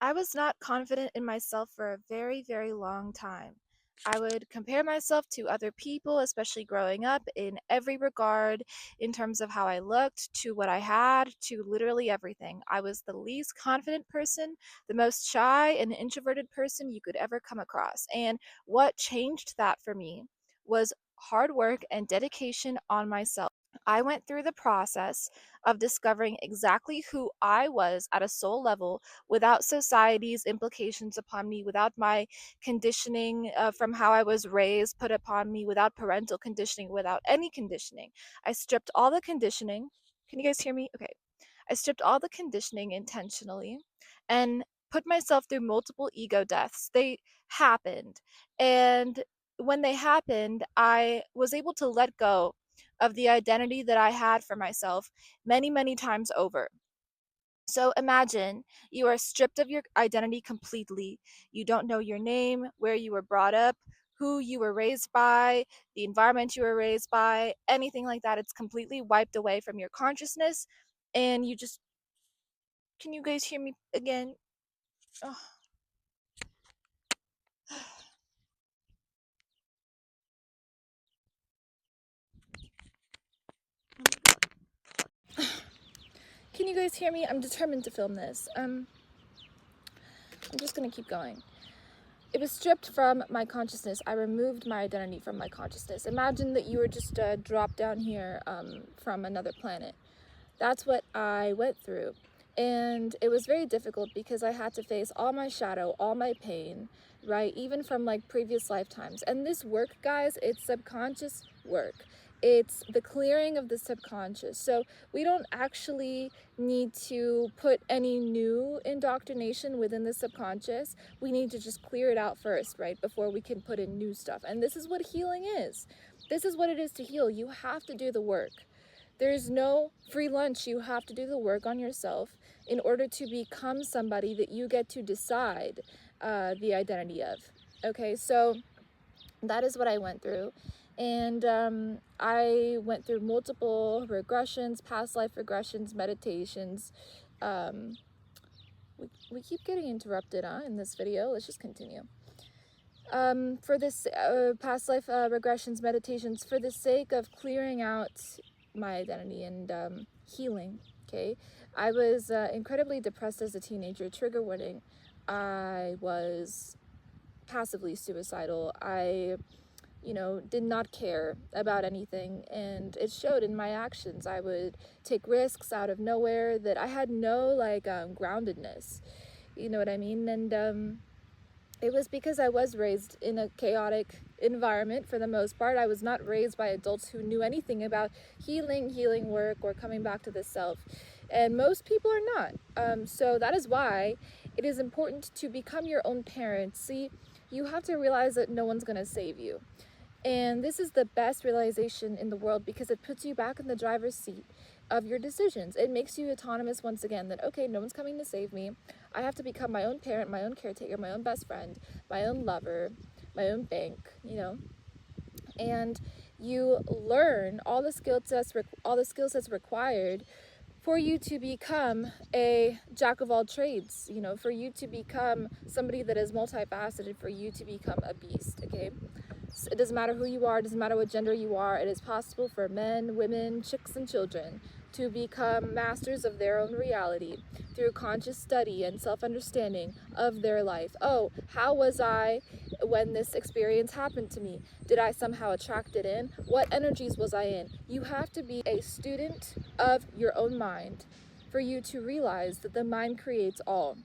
I was not confident in myself for a very, very long time. I would compare myself to other people, especially growing up, in every regard, in terms of how I looked, to what I had, to literally everything. I was the least confident person, the most shy and introverted person you could ever come across. And what changed that for me was hard work and dedication on myself. I went through the process of discovering exactly who I was at a soul level without society's implications upon me, without my conditioning from how I was raised put upon me, without parental conditioning, without any conditioning. I stripped all the conditioning. Can you guys hear me? Okay. I stripped all the conditioning intentionally and put myself through multiple ego deaths. They happened. And when they happened, I was able to let go of the identity that I had for myself many, many times over. So imagine you are stripped of your identity completely. You don't know your name, where you were brought up, who you were raised by, the environment you were raised by, anything like that. It's completely wiped away from your consciousness. And you just, can you guys hear me again? Oh. Can you guys hear me? I'm determined to film this. I'm just gonna keep going. It was stripped from my consciousness. I removed my identity from my consciousness. Imagine that you were just dropped down here from another planet. That's what I went through. And it was very difficult because I had to face all my shadow, all my pain, right? Even from like previous lifetimes. And this work, guys, it's subconscious work. It's the clearing of the subconscious. So we don't actually need to put any new indoctrination within the subconscious. We need to just clear it out first, right? Before we can put in new stuff. And this is what healing is. This is what it is to heal. You have to do the work. There's no free lunch. You have to do the work on yourself in order to become somebody that you get to decide the identity of. Okay, so that is what I went through. And I went through multiple regressions, past life regressions, meditations. Um, we keep getting interrupted in this video. Let's just continue. For this past life regressions, meditations, for the sake of clearing out my identity and healing, okay? I was incredibly depressed as a teenager. Trigger warning. I was passively suicidal. I did not care about anything, and it showed in my actions. I would take risks out of nowhere that I had no like groundedness, you know what I mean? And it was because I was raised in a chaotic environment for the most part. I was not raised by adults who knew anything about healing work, or coming back to the self. And most people are not. So that is why it is important to become your own parent. See, you have to realize that no one's going to save you. And this is the best realization in the world because it puts you back in the driver's seat of your decisions. It makes you autonomous once again, that, okay, no one's coming to save me. I have to become my own parent, my own caretaker, my own best friend, my own lover, my own bank, And you learn all the skill sets required for you to become a jack of all trades, for you to become somebody that is multifaceted, for you to become a beast, okay? It doesn't matter who you are, it doesn't matter what gender you are. It is possible for men, women, chicks, and children to become masters of their own reality through conscious study and self-understanding of their life. Oh, how was I when this experience happened to me? Did I somehow attract it in? What energies was I in? You have to be a student of your own mind for you to realize that the mind creates all,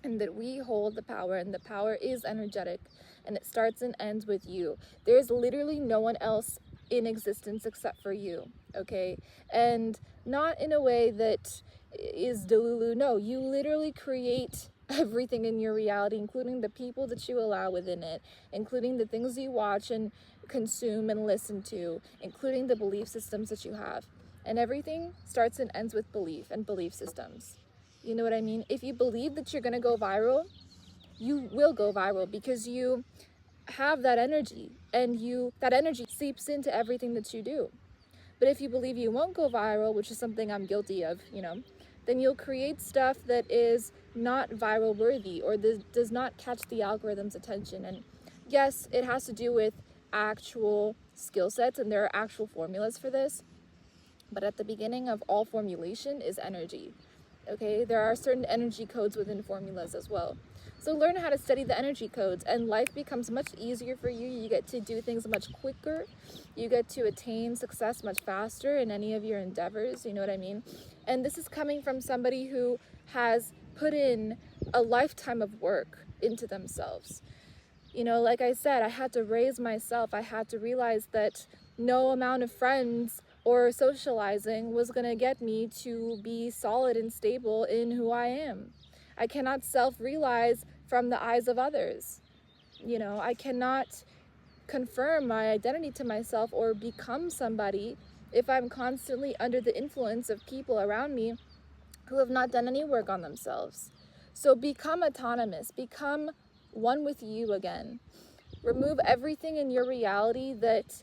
and that we hold the power, and the power is energetic, and it starts and ends with you. There's literally no one else in existence except for you, okay? And not in a way that is delulu. No, you literally create everything in your reality, including the people that you allow within it, including the things you watch and consume and listen to, including the belief systems that you have. And everything starts and ends with belief and belief systems. You know what I mean? If you believe that you're going to go viral, you will go viral because you have that energy, and that energy seeps into everything that you do. But if you believe you won't go viral, which is something I'm guilty of, then you'll create stuff that is not viral worthy, or this does not catch the algorithm's attention. And yes, it has to do with actual skill sets, and there are actual formulas for this. But at the beginning of all formulation is energy. Okay, there are certain energy codes within formulas as well. So learn how to study the energy codes, and life becomes much easier for you. You get to do things much quicker. You get to attain success much faster in any of your endeavors, you know what I mean? And this is coming from somebody who has put in a lifetime of work into themselves. You know, like I said, I had to raise myself. I had to realize that no amount of friends or socializing was going to get me to be solid and stable in who I am. I cannot self-realize from the eyes of others. You know, I cannot confirm my identity to myself or become somebody if I'm constantly under the influence of people around me who have not done any work on themselves. So become autonomous, become one with you again. Remove everything in your reality that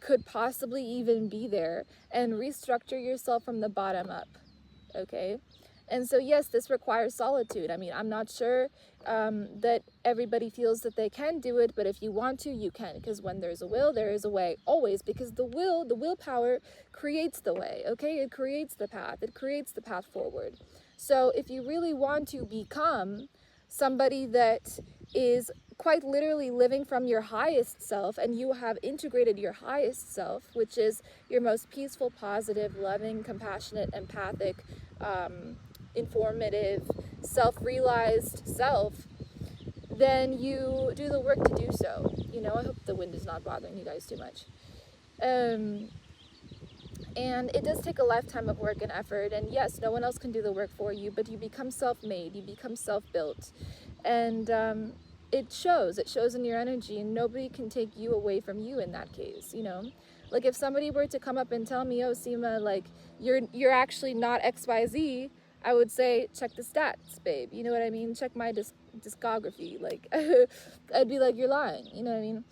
could possibly even be there, and restructure yourself from the bottom up, okay? And so yes, this requires solitude. I mean, I'm not sure that everybody feels that they can do it, but if you want to, you can, because when there's a will, there is a way, always, because the willpower creates the way, okay? It creates the path, it creates the path forward. So if you really want to become somebody that is quite literally living from your highest self, and you have integrated your highest self, which is your most peaceful, positive, loving, compassionate, empathic, informative, self-realized self, then you do the work to do so. You know, I hope the wind is not bothering you guys too much. And it does take a lifetime of work and effort, and yes, no one else can do the work for you, but you become self-made, you become self-built, and it shows in your energy, and nobody can take you away from you in that case, you know? Like if somebody were to come up and tell me, oh, Seema, like you're actually not XYZ, I would say, check the stats, babe, you know what I mean? Check my discography, like, I'd be like, you're lying, you know what I mean?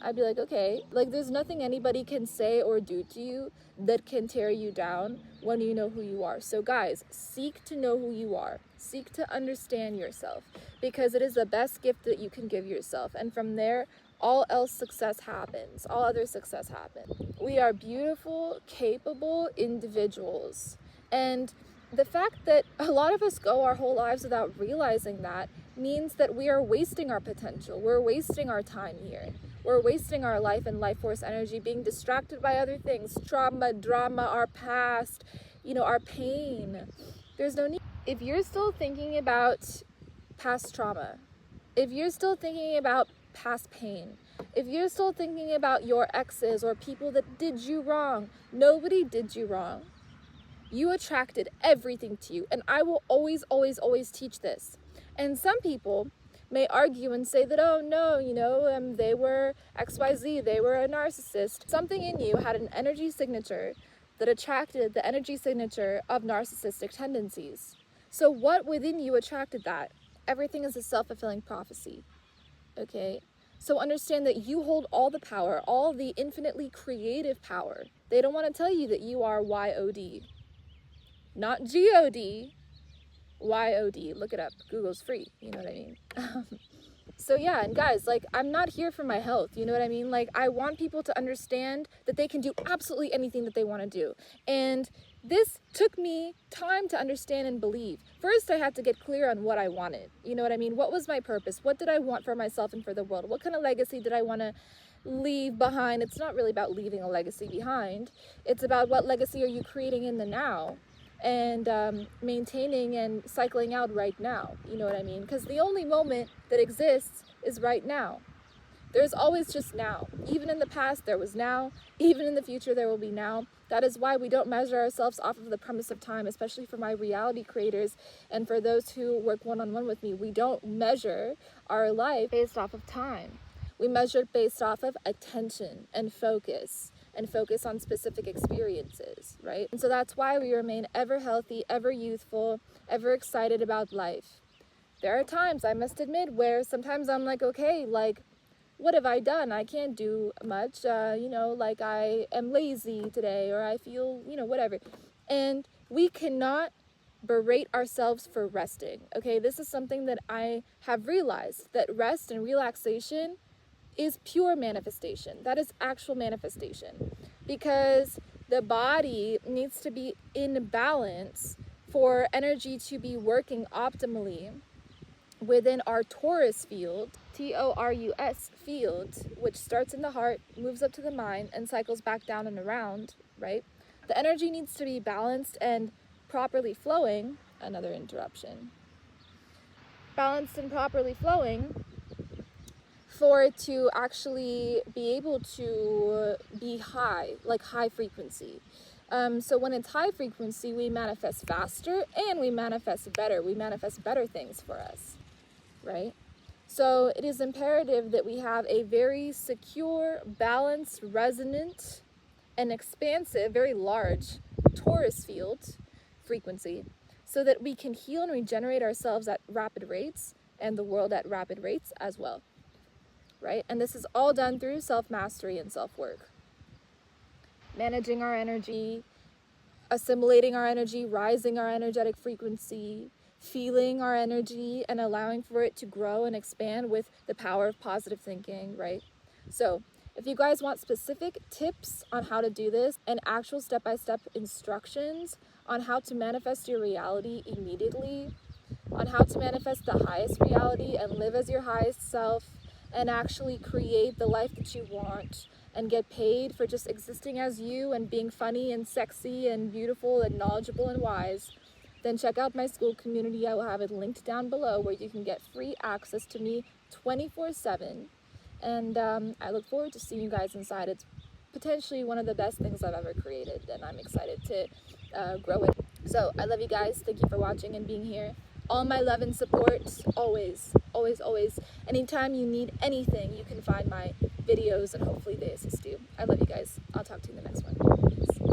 I'd be like, okay, like there's nothing anybody can say or do to you that can tear you down when you know who you are. So guys, seek to know who you are. Seek to understand yourself, because it is the best gift that you can give yourself. And from there, all else success happens. All other success happens. We are beautiful, capable individuals. And the fact that a lot of us go our whole lives without realizing that means that we are wasting our potential. We're wasting our time here. We're wasting our life and life force energy being distracted by other things, trauma, drama, our past, you know, our pain. There's no need. If you're still thinking about past trauma, if you're still thinking about past pain, if you're still thinking about your exes or people that did you wrong, nobody did you wrong. You attracted everything to you. And I will always, always, always teach this. And some people may argue and say that, oh no, you know, they were XYZ, they were a narcissist. Something in you had an energy signature that attracted the energy signature of narcissistic tendencies. So what within you attracted that? Everything is a self-fulfilling prophecy, okay? So understand that you hold all the power, all the infinitely creative power. They don't want to tell you that you are YOD. Not G-O-D, Y-O-D. Look it up. Google's free. You know what I mean? So yeah, and guys, like, I'm not here for my health. You know what I mean? Like, I want people to understand that they can do absolutely anything that they want to do. And this took me time to understand and believe. First, I had to get clear on what I wanted. You know what I mean? What was my purpose? What did I want for myself and for the world? What kind of legacy did I want to leave behind? It's not really about leaving a legacy behind. It's about what legacy are you creating in the now, and maintaining and cycling out right now. You know what I mean? Because the only moment that exists is right now. There's always just now. Even in the past, there was now. Even in the future, there will be now. That is why we don't measure ourselves off of the premise of time, especially for my reality creators and for those who work one-on-one with me. We don't measure our life based off of time. We measure it based off of attention and focus on specific experiences, right? And so that's why we remain ever healthy, ever youthful, ever excited about life. There are times, I must admit, where sometimes I'm like, okay, like, what have I done? I can't do much, you know, like I am lazy today, or I feel, you know, whatever. And we cannot berate ourselves for resting. Okay, this is something that I have realized, that rest and relaxation is pure manifestation. That is actual manifestation, because the body needs to be in balance for energy to be working optimally within our Taurus field, Taurus field, which starts in the heart, moves up to the mind, and cycles back down and around, right? The energy needs to be balanced and properly flowing. Another interruption. Balanced and properly flowing for it to actually be able to be high, like high frequency. So when it's high frequency, we manifest faster and we manifest better. We manifest better things for us, right? So it is imperative that we have a very secure, balanced, resonant, and expansive, very large Taurus field frequency, so that we can heal and regenerate ourselves at rapid rates and the world at rapid rates as well, right? And this is all done through self-mastery and self-work. Managing our energy, assimilating our energy, rising our energetic frequency, feeling our energy, and allowing for it to grow and expand with the power of positive thinking, right? So if you guys want specific tips on how to do this and actual step-by-step instructions on how to manifest your reality immediately, on how to manifest the highest reality and live as your highest self and actually create the life that you want and get paid for just existing as you and being funny and sexy and beautiful and knowledgeable and wise, then check out my school community. I will have it linked down below where you can get free access to me 24/7. And I look forward to seeing you guys inside. It's potentially one of the best things I've ever created, and I'm excited to grow it. So I love you guys. Thank you for watching and being here. All my love and support, always, always, always. Anytime you need anything, you can find my videos and hopefully they assist you. I love you guys. I'll talk to you in the next one. Peace.